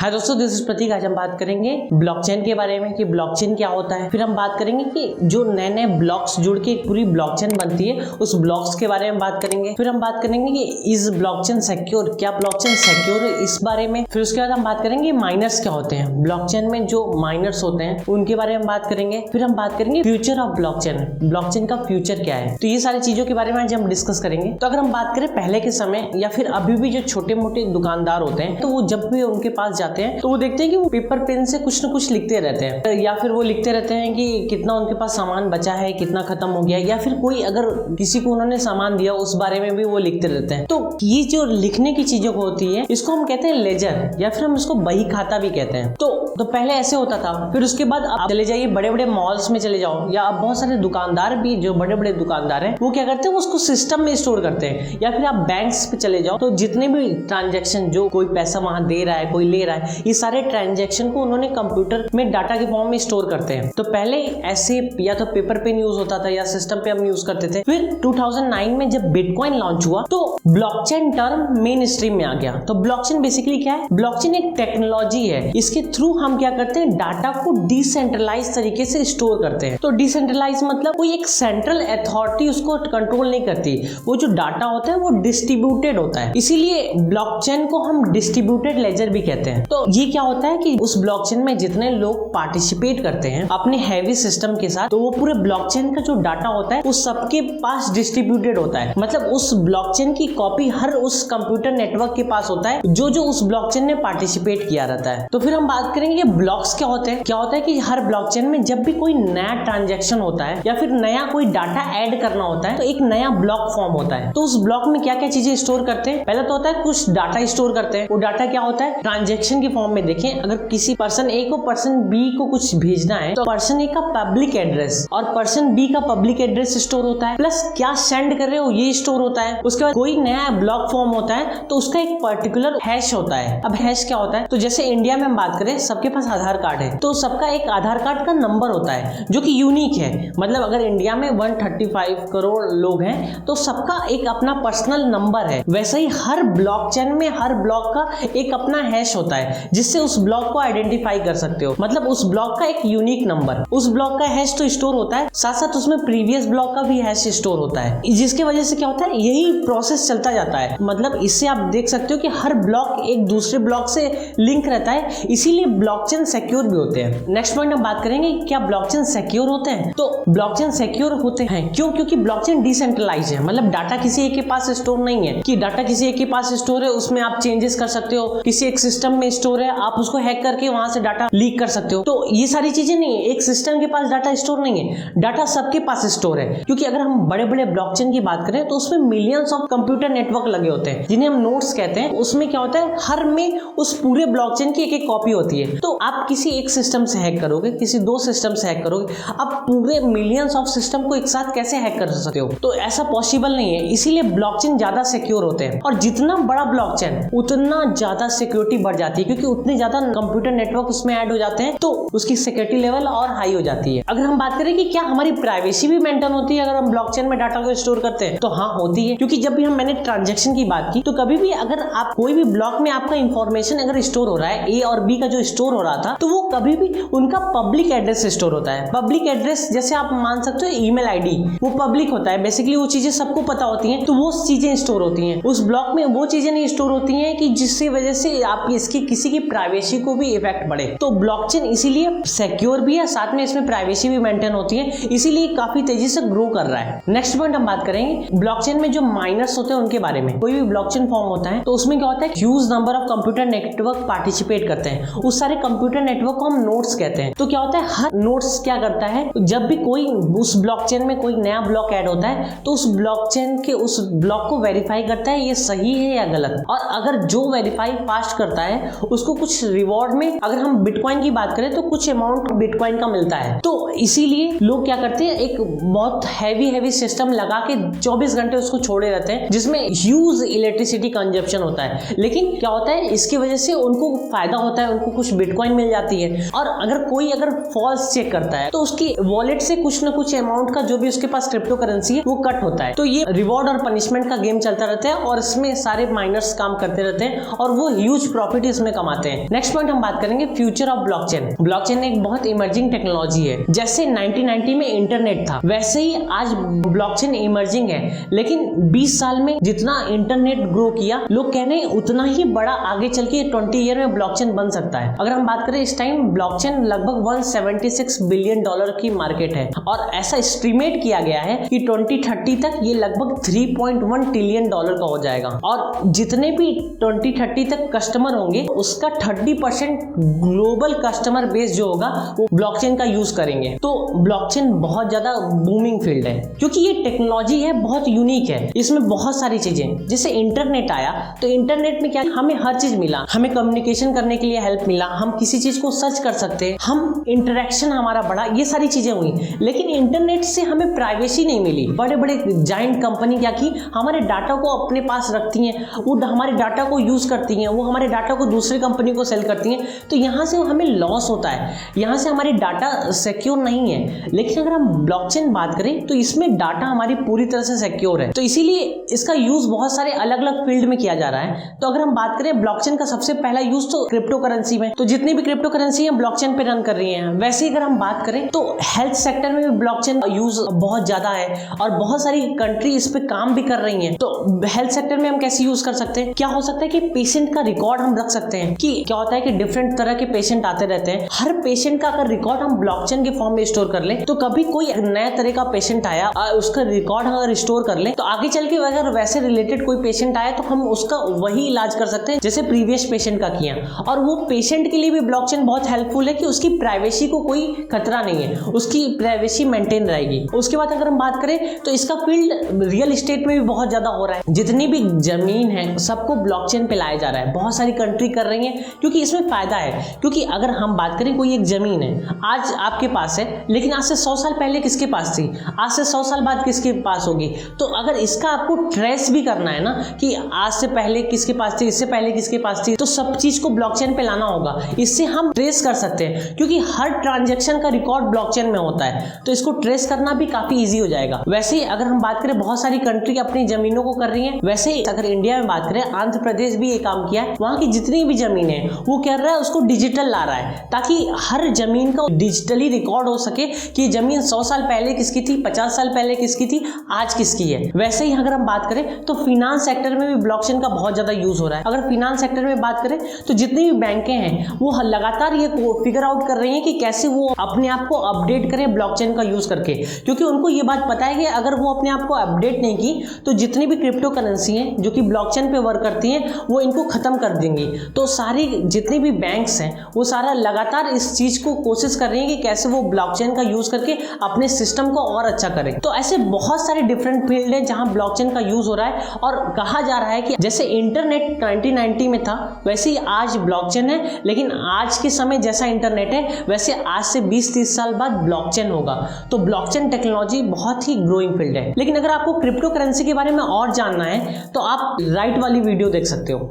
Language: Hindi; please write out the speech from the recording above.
हाय दोस्तों, दिस इज प्रतीक। आज हम बात करेंगे ब्लॉकचेन के बारे में कि ब्लॉकचेन क्या होता है। फिर हम बात करेंगे कि जो नए नए ब्लॉक्स जुड़ के एक पूरी ब्लॉकचेन बनती है उस ब्लॉक्स के बारे में बात करेंगे। फिर हम बात करेंगे कि इज ब्लॉकचेन सिक्योर, क्या ब्लॉकचेन सिक्योर है इस बारे में। फिर उसके बाद हम बात करेंगे माइनर्स क्या होते हैं, ब्लॉकचेन में जो माइनर्स होते हैं उनके बारे में बात करेंगे। फिर हम बात करेंगे फ्यूचर ऑफ ब्लॉकचेन, ब्लॉकचेन का फ्यूचर क्या है। तो ये सारी चीजों के बारे में आज हम डिस्कस करेंगे। तो अगर हम बात करें पहले के समय या फिर अभी भी जो छोटे मोटे दुकानदार होते हैं, तो वो जब भी उनके पास जाते हैं तो वो देखते हैं कि वो पेपर पेन से कुछ ना कुछ लिखते रहते हैं, या फिर वो लिखते रहते हैं कि कितना उनके पास सामान बचा है, कितना खत्म हो गया, या फिर कोई अगर किसी को उन्होंने सामान दिया उस बारे में भी वो लिखते रहते हैं। तो ये जो लिखने की चीजों को होती है इसको हम कहते हैं लेजर, या फिर हम इसको बही खाता भी कहते हैं। तो पहले ऐसे होता था। फिर उसके बाद आप चले जाइए बड़े बड़े मॉल्स में चले जाओ, या आप बहुत सारे दुकानदार भी जो बड़े बड़े दुकानदार हैं वो क्या करते हैं, उसको सिस्टम में स्टोर करते हैं। या फिर आप बैंक्स पे चले जाओ तो जितने भी ट्रांजेक्शन, जो कोई पैसा वहां दे रहा है, कोई ले रहा है, ये सारे ट्रांजेक्शन को उन्होंने कंप्यूटर में डाटा के फॉर्म में स्टोर करते हैं। तो पहले ऐसे या तो पेपर पेन यूज होता था या सिस्टम पे हम यूज करते थे। फिर 2009 में जब बिटकॉइन लॉन्च हुआ तो ब्लॉकचेन टर्म मेन स्ट्रीम में आ गया। तो ब्लॉकचेन बेसिकली क्या है, ब्लॉकचेन एक टेक्नोलॉजी है, इसके थ्रू हम क्या करते हैं, डाटा को डिसेंट्रलाइज तरीके से स्टोर करते हैं। तो डिसेंट्रलाइज मतलब कोई एक सेंट्रल अथॉरिटी उसको कंट्रोल नहीं करती, वो जो डाटा होता है वो डिस्ट्रीब्यूटेड होता है, इसीलिए ब्लॉकचेन को हम डिस्ट्रीब्यूटेड लेजर भी कहते हैं। तो ये क्या होता है कि उस ब्लॉकचेन में जितने लोग पार्टिसिपेट करते हैं अपने हैवी सिस्टम के साथ, तो वो पूरे ब्लॉकचेन का जो डाटा होता है वो सबके पास डिस्ट्रीब्यूटेड होता है। मतलब उस ब्लॉकचेन की कॉपी हर उस कंप्यूटर नेटवर्क के पास होता है जो उस ब्लॉकचेन ने पार्टिसिपेट किया रहता है। तो फिर हम बात करेंगे कि ब्लॉक्स क्या होते हैं। क्या होता है कि हर ब्लॉकचेन में जब भी कोई नया ट्रांजेक्शन होता है या फिर नया कोई डाटा ऐड करना होता है तो एक नया ब्लॉक फॉर्म होता है। तो उस ब्लॉक में क्या क्या चीजें स्टोर करते हैं, पहले तो होता है कुछ डाटा स्टोर करते हैं। वो डाटा क्या होता है, ट्रांजेक्शन के फॉर्म में। देखें, अगर किसी पर्सन ए को पर्सन बी को कुछ भेजना है तो पर्सन ए का पब्लिक एड्रेस और पर्सन बी का पब्लिक एड्रेस स्टोर होता है, प्लस क्या सेंड कर रहे हो ये स्टोर होता है। उसके बाद कोई नया ब्लॉक फॉर्म होता है तो उसका एक पर्टिकुलर हैश होता है। अब हैश क्या होता है, तो जैसे इंडिया में हम बात करें सबके पास आधार कार्ड है, तो सबका एक आधार कार्ड का नंबर होता है जो कि यूनिक है। मतलब अगर इंडिया में 135 करोड़ लोग हैं तो सबका एक अपना पर्सनल नंबर है। वैसे ही हर ब्लॉकचेन में हर ब्लॉक का एक अपना हैश होता है जिससे उस ब्लॉक को आइडेंटिफाई कर सकते हो। मतलब उस ब्लॉक का एक यूनिक नंबर, उस ब्लॉक का हैश तो स्टोर होता है, साथ साथ उसमें प्रीवियस ब्लॉक का भी हैश स्टोर होता है, जिसके वजह से क्या होता है, यही प्रोसेस चलता जाता है। मतलब इससे आप देख सकते हो कि हर ब्लॉक एक दूसरे ब्लॉक से लिंक रहता है, इसीलिए ब्लॉकचेन सिक्योर भी होते हैं। नेक्स्ट पॉइंट हम बात करेंगे क्या ब्लॉकचेन सिक्योर होते हैं। तो ब्लॉकचेन सिक्योर होते हैं क्यों, क्योंकि ब्लॉकचेन डिसेंट्रलाइज है। मतलब डाटा किसी एक के पास स्टोर नहीं है कि डाटा किसी एक के पास स्टोर है उसमें आप चेंजेस कर सकते हो, किसी एक सिस्टम में स्टोर है आप उसको हैक करके वहां से डाटा लीक कर सकते हो। तो ये सारी चीजें नहीं है, एक सिस्टम के पास डाटा स्टोर नहीं है, डाटा सबके पास स्टोर है। क्योंकि अगर हम बड़े बड़े ब्लॉकचेन की बात करें तो उसमें मिलियंस ऑफ कंप्यूटर नेटवर्क लगे होते हैं जिन्हें हम नोड्स कहते हैं। उसमें क्या होता है, हर में उस पूरे ब्लॉकचेन की एक एक कॉपी होती है। तो आप किसी एक सिस्टम से हैक करोगे, किसी दो सिस्टम से हैक करोगे, आप पूरे मिलियंस ऑफ सिस्टम को एक साथ कैसे हैक कर सकते हो। तो ऐसा पॉसिबल नहीं है, इसीलिए ब्लॉकचेन ज्यादा सिक्योर होते हैं। और जितना बड़ा ब्लॉकचेन उतना ज्यादा सिक्योरिटी बढ़ जाती है, क्योंकि उतने ज्यादा कंप्यूटर नेटवर्क उसमें ऐड हो जाते हैं तो उसकी सिक्योरिटी लेवल और हाई हो जाती है। अगर हम बात करें कि क्या हमारी प्राइवेसी भी मेंटेन होती है अगर हम ब्लॉकचेन में डाटा को स्टोर करते हैं, तो हाँ होती है। क्योंकि जब भी मैंने ट्रांजेक्शन की बात की तो कभी भी अगर आप कोई भी ब्लॉक में आपका इंफॉर्मेशन अगर स्टोर हो रहा है, ए और बी का जो स्टोर हो रहा था, तो वो कभी भी उनका पब्लिक एड्रेस स्टोर होता है। पब्लिक एड्रेस जैसे आप मान सकते हो ईमेल आईडी, वो पब्लिक होता है, बेसिकली वो चीजें सबको पता होती हैं, तो वो चीजें स्टोर होती हैं। उस ब्लॉक में वो चीजें नहीं स्टोर होती हैं कि जिसकी वजह से आपकी इसकी किसी की प्राइवेसी को भी इफेक्ट पड़े। तो ब्लॉकचेन इसीलिए सिक्योर भी है, साथ में इसमें प्राइवेसी भी मेंटेन होती है, इसीलिए काफी तेजी से ग्रो कर रहा है। नेक्स्ट पॉइंट हम बात करेंगे ब्लॉकचेन में जो माइनर्स होते हैं उनके बारे में। कोई भी ब्लॉकचेन फॉर्म होता है तो उसमें क्या होता है, huge number of computer network participate करते हैं। उस सारे कंप्यूटर नेटवर्क को हम नोड्स कहते हैं। तो क्या होता है, हर नोड्स क्या करता है, जब भी कोई उस ब्लॉकचेन में कोई नया ब्लॉक ऐड होता है तो उस ब्लॉकचेन के उस ब्लॉक को वेरीफाई करता है ये सही है या गलत। और अगर जो वेरीफाई फास्ट करता है उसको कुछ रिवॉर्ड में, अगर हम बिटकॉइन की बात करें तो कुछ अमाउंट बिटकॉइन का मिलता है। तो इसीलिए लोग क्या करते हैं, एक बहुत हैवी सिस्टम लगा के 24 घंटे उसको छोड़े रहते हैं जिसमें ह्यूज इलेक्ट्रिसिटी कंजप्शन होता है। लेकिन क्या होता है, इसकी वजह से उनको फायदा होता है, उनको कुछ बिटकॉइन मिल जाती है। और अगर कोई फॉल्स चेक करता है तो उसकी वॉलेट से कुछ ना कुछ अमाउंट का जो भी उसके पास क्रिप्टो करेंसी है वो कट होता है। तो ये रिवॉर्ड और पनिशमेंट का गेम चलता रहता है और इसमें सारे माइनर्स काम करते रहते हैं और वो ह्यूज प्रॉफिट इसमें में कमाते हैं। नेक्स्ट पॉइंट हम बात करेंगे फ्यूचर ऑफ ब्लॉकचेन। ब्लॉकचेन एक बहुत इमर्जिंग टेक्नोलॉजी है। जैसे 1990 में इंटरनेट था, वैसे ही आज ब्लॉकचेन इमर्जिंग है, लेकिन 20 साल में जितना इंटरनेट ग्रो किया, लोग कह रहे हैं उतना ही बड़ा आगे चल के 20 ईयर में ब्लॉकचेन बन सकता है। अगर हम बात करें इस टाइम ब्लॉकचेन लगभग 176 बिलियन डॉलर की मार्केट है और ऐसा एस्टिमेट किया गया है कि 2030 तक ये लगभग 3.1 ट्रिलियन डॉलर का हो जाएगा और जितने भी 2030 तक कस्टमर होंगे उसका 30% ग्लोबल कस्टमर बेस जो होगा वो ब्लॉकचेन का यूज करेंगे। तो ब्लॉकचेन बहुत ज्यादा बूमिंग फील्ड है क्योंकि ये टेक्नोलॉजी है, बहुत यूनिक है। इसमें बहुत सारी चीजें, जैसे इंटरनेट आया तो इंटरनेट में क्या हमें हर चीज मिला, हमें कम्युनिकेशन करने के लिए हेल्प मिला, हम किसी चीज को सर्च कर सकते हैं, हम इंटरेक्शन हमारा बढ़ा, ये सारी चीजें हुई। लेकिन इंटरनेट से हमें प्राइवेसी नहीं मिली। बड़े बड़े जाइंट कंपनी क्या की हमारे डाटा को अपने पास रखती हैं, वो हमारे डाटा को यूज करती हैं, वो हमारे डाटा को दूसरे कंपनी को सेल करती हैं, तो यहाँ से हमें लॉस होता है, यहाँ से हमारी डाटा सिक्योर नहीं है। लेकिन अगर हम ब्लॉकचेन बात करें तो इसमें डाटा हमारी पूरी तरह से सिक्योर है, तो इसीलिए इसका यूज बहुत सारे अलग अलग फील्ड में किया जा रहा है। तो अगर हम बात करें ब्लॉकचेन का सबसे पहला यूज तो क्रिप्टो करेंसी में, तो जितनी भी क्रिप्टो करेंसी है ब्लॉकचेन पे रन कर रही हैं। वैसे ही अगर हम बात करें तो हेल्थ सेक्टर में भी ब्लॉकचेन का यूज बहुत ज्यादा है और बहुत सारी कंट्री इस पे काम भी कर रही हैं। तो हेल्थ सेक्टर में हम कैसे यूज कर सकते हैं, क्या हो सकता है कि पेशेंट का रिकॉर्ड हम रख सकते हैं कि क्या होता है कि डिफरेंट तरह के पेशेंट आते रहते हैं, हर पेशेंट का अगर रिकॉर्ड हम ब्लॉकचेन के फॉर्म में स्टोर कर ले तो कभी कोई नया तरह का पेशेंट आया उसका रिकॉर्ड अगर स्टोर कर ले तो आगे चल के अगर वैसे रिलेटेड कोई पेशेंट आया तो हम उसका वही इलाज कर सकते हैं जैसे प्रीवियस पेशेंट का किया। और वो पेशेंट के लिए भी ब्लॉकचेन बहुत हेल्पफुल है कि उसकी प्राइवेसी को कोई खतरा नहीं है, उसकी प्राइवेसी मेंटेन रहेगी। उसके बाद अगर हम बात करें तो इसका फील्ड रियल एस्टेट में भी बहुत ज्यादा हो रहा है। जितनी भी जमीन है सबको ब्लॉकचेन पे लाया जा रहा है, बहुत सारी कंट्री कर रही है क्योंकि इसमें फायदा है। क्योंकि अगर हम बात करें कोई एक जमीन है आज आपके पास है, लेकिन आज से 100 साल पहले किसके पास थी, आज से 100 साल बाद किसके पास होगी, तो अगर इसका आपको ट्रेस भी करना है ना कि आज से पहले किसके पास थी, इससे पहले किसके पास थी, तो सब चीज को ब्लॉकचेन पे लाना होगा। इससे हम ट्रेस कर सकते हैं क्योंकि हर ट्रांजैक्शन का रिकॉर्ड ब्लॉकचेन में होता है, तो इसको ट्रेस करना भी काफी इजी हो जाएगा। वैसे ही अगर हम बात करें बहुत सारी कंट्री अपनी जमीनों को कर रही है, वैसे ही अगर इंडिया में बात करें आंध्र प्रदेश भी ये काम किया है। वहां की जितनी भी जमीन है वो कर रहा है उसको डिजिटल ला रहा है ताकि हर जमीन का डिजिटली रिकॉर्ड हो सके कि जमीन 100 साल पहले किसकी थी, 50 साल पहले किसकी थी, आज किसकी है। वैसे ही अगर हम बात करें तो फिनांस सेक्टर में भी ब्लॉकचेन का बहुत ज्यादा यूज हो रहा है। अगर फिनांस सेक्टर में बात करें तो जितनी भी बैंकें हैं वो लगातार ये फिगर आउट कर रही हैं कि कैसे वो अपने आप को अपडेट करें ब्लॉकचेन का यूज करके, क्योंकि उनको ये बात पता है कि अगर वो अपने आप को अपडेट नहीं की तो जितनी भी क्रिप्टो करेंसी हैं जो कि ब्लॉकचेन पे वर्क करती हैं वो इनको खत्म कर देंगी। तो सारी जितनी भी बैंक्स हैं वो सारा लगातार इस चीज को कोशिश कर रही हैं कि कैसे वो ब्लॉकचेन का यूज करके अपने सिस्टम को और अच्छा करें। तो ऐसे बहुत सारे डिफरेंट फील्ड हैं जहां ब्लॉकचेन का यूज हो रहा है और कहा जा रहा है कि जैसे इंटरनेट 1990 में था वैसे ही आज ब्लॉकचेन है, लेकिन आज के समय जैसा इंटरनेट है वैसे आज से 20-30 साल बाद ब्लॉकचेन होगा। तो ब्लॉकचेन टेक्नोलॉजी बहुत ही ग्रोइंग फील्ड है। लेकिन अगर आपको क्रिप्टो करेंसी के बारे में और जानना है तो आप राइट वाली वीडियो देख सकते हो।